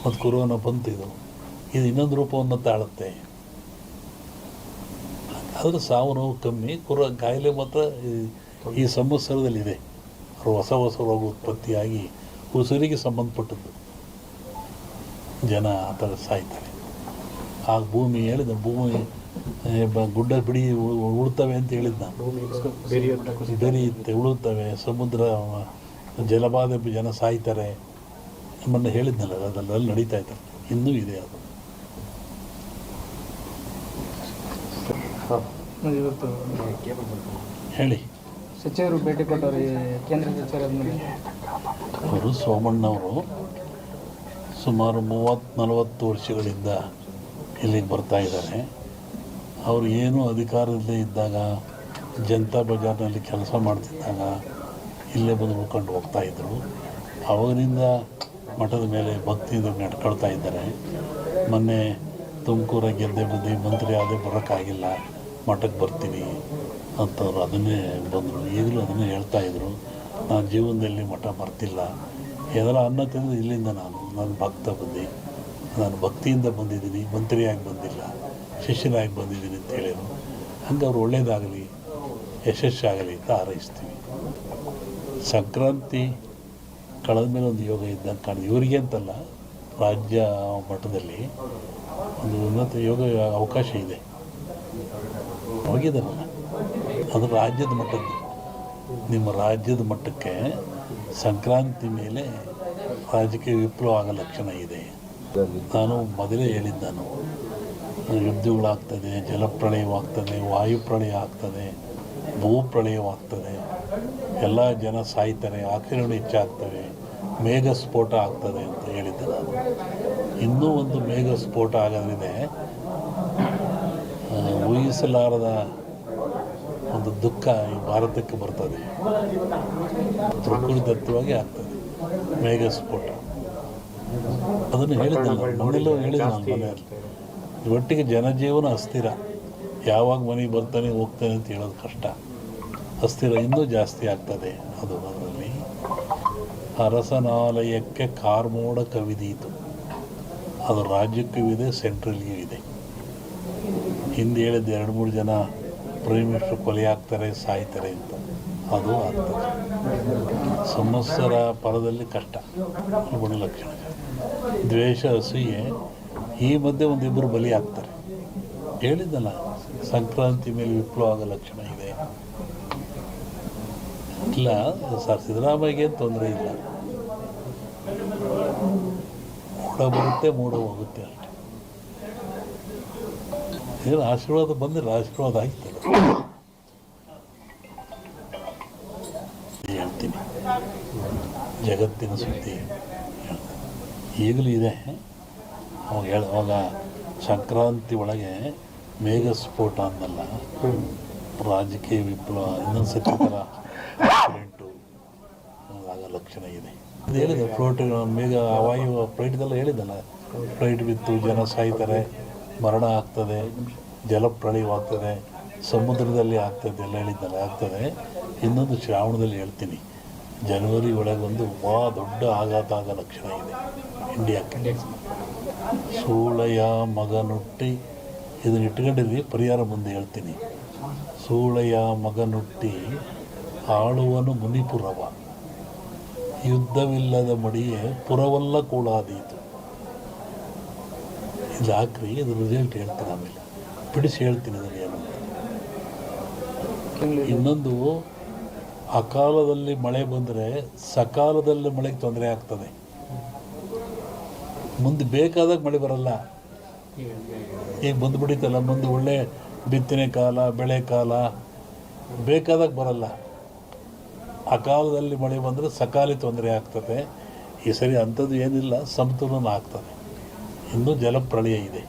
ಮತ್ತು ಕೊರೋನಾ ಬಂತು. ಇದು ಇನ್ನೊಂದು ರೂಪವನ್ನು ತಾಳುತ್ತೆ. ಆದರೆ ಸಾವು ನೋವು ಕಮ್ಮಿ, ಕಾಯಿಲೆ ಮಾತ್ರ ಈ ಸಂವತ್ಸರದಲ್ಲಿದೆ. ಹೊಸ ಹೊಸ ರೋಗ ಉತ್ಪತ್ತಿಯಾಗಿ ಉಸಿರಿಗೆ ಸಂಬಂಧಪಟ್ಟದ್ದು ಜನ ಆ ಥರ ಸಾಯ್ತಾರೆ. ಆಗ ಭೂಮಿ ಹೇಳಿದ, ಭೂಮಿ ಗುಡ್ಡ ಬಿಡಿ ಉಳ್ತವೆ ಅಂತ ಹೇಳಿದ್ದು ನಾನು. ಬೆರೆಯುತ್ತೆ, ಉಳುತ್ತವೆ, ಸಮುದ್ರ ಜಲಬಾಧೆ ಜನ ಸಾಯ್ತಾರೆ ನಮ್ಮನ್ನು ಹೇಳಿದ್ನಲ್ಲ, ಅದೆಲ್ಲ ನಡೀತಾ ಇದ್ದಾರೆ. ಇನ್ನೂ ಇದೆ ಅದು. ಹೇಳಿ. ಸಚಿವರು ಭೇಟಿ ಕೊಟ್ಟವರು ಕೇಂದ್ರ ಸಚಿವರ ಅವರು ಸೋಮಣ್ಣವರು ಸುಮಾರು 30-40 ವರ್ಷಗಳಿಂದ ಇಲ್ಲಿಗೆ ಬರ್ತಾ ಇದ್ದಾರೆ. ಅವರು ಏನು ಅಧಿಕಾರದಲ್ಲೇ ಇದ್ದಾಗ, ಜನತಾ ಬಜಾರ್ನಲ್ಲಿ ಕೆಲಸ ಮಾಡ್ತಿದ್ದಾಗ ಇಲ್ಲೇ ಬಂದು ಉಳ್ಕೊಂಡು ಹೋಗ್ತಾಯಿದ್ರು. ಅವಾಗಿನಿಂದ ಮಠದ ಮೇಲೆ ಭಕ್ತಿಯಿಂದ ನಡ್ಕೊಳ್ತಾ ಇದ್ದಾರೆ. ಮೊನ್ನೆ ತುಮಕೂರ ಗೆದ್ದೆ ಬಂದು ಮಂತ್ರಿ ಆದೇ ಬರೋಕ್ಕಾಗಿಲ್ಲ, ಮಠಕ್ಕೆ ಬರ್ತೀನಿ ಅಂತವ್ರು ಅದನ್ನೇ ಬಂದರು. ಈಗಲೂ ಅದನ್ನೇ ಹೇಳ್ತಾಯಿದ್ರು, ನಾನು ಜೀವನದಲ್ಲಿ ಮಠ ಬರ್ತಿಲ್ಲ, ಏನಾರ ಅನ್ನ ತಿಂದರೆ ಇಲ್ಲಿಂದ ನಾನು ಭಕ್ತ ಬಂದು, ನಾನು ಭಕ್ತಿಯಿಂದ ಬಂದಿದ್ದೀನಿ, ಮಂತ್ರಿಯಾಗಿ ಬಂದಿಲ್ಲ, ಶಿಷ್ಯನಾಗಿ ಬಂದಿದ್ದೀನಿ ಅಂತ ಹೇಳಿದರು. ಹಂಗೆ ಅವ್ರು ಒಳ್ಳೆಯದಾಗಲಿ, ಯಶಸ್ಸಾಗಲಿ ಅಂತ ಹಾರೈಸ್ತೀವಿ. ಸಂಕ್ರಾಂತಿ ಕಳೆದ ಮೇಲೆ ಒಂದು ಯೋಗ ಇದ್ದಂಗೆ ಕಾಣಿದೆ. ಇವರಿಗೆ ಅಂತಲ್ಲ, ರಾಜ್ಯ ಮಟ್ಟದಲ್ಲಿ ಒಂದು ಉನ್ನತ ಯೋಗ ಅವಕಾಶ ಇದೆ. ಹೋಗಿದ್ದಲ್ಲ, ಅದು ರಾಜ್ಯದ ಮಟ್ಟದ್ದು. ನಿಮ್ಮ ರಾಜ್ಯದ ಮಟ್ಟಕ್ಕೆ ಸಂಕ್ರಾಂತಿ ಮೇಲೆ ರಾಜಕೀಯ ವಿಪ್ಲವ ಆಗೋ ಲಕ್ಷಣ ಇದೆ. ನಾನು ಮೊದಲೇ ಹೇಳಿದ್ದೆ, ಯುದ್ಧಗಳಾಗ್ತದೆ, ಜಲಪ್ರಳಯವಾಗ್ತದೆ, ವಾಯುಪ್ರಳಯ ಆಗ್ತದೆ, ಭೂಪ್ರಳಯವಾಗ್ತದೆ, ಎಲ್ಲ ಜನ ಸಾಯ್ತಾರೆ, ಆಕ್ರಮಣ ಹೆಚ್ಚಾಗ್ತವೆ, ಮೇಘ ಸ್ಫೋಟ ಆಗ್ತದೆ ಅಂತ ಹೇಳಿದ್ದೆ ನಾನು. ಇನ್ನೂ ಒಂದು ಮೇಘ ಸ್ಫೋಟ ಆಗೋದ್ರಿದೆ. ಊಹಿಸಲಾರದ ಒಂದು ದುಃಖ ಈ ಭಾರತಕ್ಕೆ ಬರ್ತದೆ. ಪ್ರಕೃತಿದತ್ತವಾಗಿ ಆಗ್ತದೆ ಮೇಘ ಸ್ಫೋಟ. ಅದನ್ನು ಹೇಳಿದ್ದೆ ಮನೆಯಲ್ಲೂ ಹೇಳಿದ್ದೆ ನಾನು ಮನೆಯಲ್ಲಿ. ಒಟ್ಟಿಗೆ ಜನಜೀವನ ಅಸ್ಥಿರ. ಯಾವಾಗ ಮನೆಗೆ ಬರ್ತಾನೆ ಹೋಗ್ತಾನೆ ಅಂತ ಹೇಳೋದು ಕಷ್ಟ. ಅಸ್ಥಿರ ಇನ್ನೂ ಜಾಸ್ತಿ ಆಗ್ತದೆ. ಅದರಲ್ಲಿ ಅರಸನಾಲಯಕ್ಕೆ ಕಾರ್ಮೋಡ ಕವಿದೀತು. ಅದು ರಾಜ್ಯಕ್ಕೂ ಇದೆ, ಸೆಂಟ್ರಲ್ಗೂ ಇದೆ. ಹಿಂದೆ ಹೇಳಿದ್ದು 2-3 ಜನ ಪ್ರೈಮ್ ಮಿನಿಸ್ಟರ್ ಕೊಲೆ ಆಗ್ತಾರೆ, ಸಾಯ್ತಾರೆ ಅಂತ. ಅದು ಆಗ್ತದೆ. ಸಂವತ್ಸರ ಪರದಲ್ಲಿ ಕಷ್ಟ, ಗುಣಲಕ್ಷಣ, ದ್ವೇಷ, ಅಸೂಯೆ. ಈ ಮಧ್ಯೆ ಒಂದಿಬ್ಬರು ಬಲಿ ಆಗ್ತಾರೆ. ಹೇಳಿದ್ದಲ್ಲ, ಸಂಕ್ರಾಂತಿ ಮೇಲೆ ವಿಪ್ಲವ ಆಗೋ ಲಕ್ಷಣ ಇದೆ. ಇಲ್ಲ ಸರ್, ಸಿದ್ದರಾಮಯ್ಯಗೆ ತೊಂದರೆ ಇಲ್ಲ. ಮೂಡ ಬರುತ್ತೆ, ಮೂಡ ಹೋಗುತ್ತೆ ಅಷ್ಟೆ. ಏನು ಆಶೀರ್ವಾದ ಬಂದಿಲ್ಲ, ಆಶೀರ್ವಾದ ಆಗ್ತದೆ. ಹೇಳ್ತೀನಿ, ಜಗತ್ತಿನ ಸುದ್ದಿ ಈಗಲೂ ಇದೆ. ಅವಾಗ ಸಂಕ್ರಾಂತಿ ಒಳಗೆ ಮೇಘ ಸ್ಫೋಟ ಅನ್ನಲ್ಲ, ರಾಜಕೀಯ ವಿಪ್ಲವ, ಇನ್ನೊಂದು ಸತಿ ಥರ ಆಕ್ಸಿಡೆಂಟು ಆಗೋ ಲಕ್ಷಣ ಇದೆ. ಅದು ಹೇಳಿದೆ, ಫ್ಲೋಟ್ ಮೇಘ ವಾಯು ಫ್ಲೈಟ್ದೆಲ್ಲ ಹೇಳಿದ್ದಲ್ಲ, ಫ್ಲೈಟ್ ಬಿತ್ತು, ಜನ ಸಾಯ್ತಾರೆ, ಮರಣ ಆಗ್ತದೆ, ಜಲಪ್ರಳಯವಾಗ್ತದೆ, ಸಮುದ್ರದಲ್ಲಿ ಆಗ್ತದೆ ಎಲ್ಲ ಹೇಳಿದ್ದಲ್ಲ, ಆಗ್ತದೆ. ಇನ್ನೊಂದು ಶ್ರಾವಣದಲ್ಲಿ ಹೇಳ್ತೀನಿ, ಜನವರಿ ಒಳಗೆ ಒಂದು ದೊಡ್ಡ ಆಘಾತ ಆಗೋ ಲಕ್ಷಣ ಇದೆ ಇಂಡಿಯಾಕ್ಕೆ. ಸೂಳೆಯ ಮಗನುಟ್ಟಿ, ಇದನ್ನು ಇಟ್ಕೊಂಡಿದ್ವಿ, ಪರಿಹಾರ ಮುಂದೆ ಹೇಳ್ತೀನಿ. ಸೂಳೆಯ ಮಗನುಟ್ಟಿ ಆಳುವನು ಮುನಿಪುರವ, ಯುದ್ಧವಿಲ್ಲದ ಮಡಿಯೇ ಪುರವಲ್ಲ ಕೂಡಾದೀತು. ಇದು ಹಾಕ್ರಿ, ಇದು ರಿಸಲ್ಟ್ ಹೇಳ್ತೀನಿ, ಆಮೇಲೆ ಬಿಡಿಸಿ ಹೇಳ್ತೀನಿ ಅದನ್ನು ಏನು ಅಂತ. ಇನ್ನೊಂದು, ಅಕಾಲದಲ್ಲಿ ಮಳೆ ಬಂದರೆ ಸಕಾಲದಲ್ಲಿ ಮಳೆಗೆ ತೊಂದರೆ ಆಗ್ತದೆ. ಮುಂದೆ ಬೇಕಾದಾಗ ಮಳೆ ಬರಲ್ಲ. ಈಗ ಬಂದುಬಿಡಿತಲ್ಲ, ಮುಂದೆ ಒಳ್ಳೆ ಬಿತ್ತನೆ ಕಾಲ, ಬೆಳೆ ಕಾಲ, ಬೇಕಾದಾಗ ಬರಲ್ಲ. ಅಕಾಲದಲ್ಲಿ ಮಳೆ ಬಂದರೆ ಸಕಾಲಿ ತೊಂದರೆ ಆಗ್ತದೆ. ಈ ಸರಿ ಅಂಥದ್ದು ಏನಿಲ್ಲ, ಸಮತೋಲನ ಆಗ್ತದೆ. ಇನ್ನೂ ಜಲಪ್ರಳಯ ಇದೆ.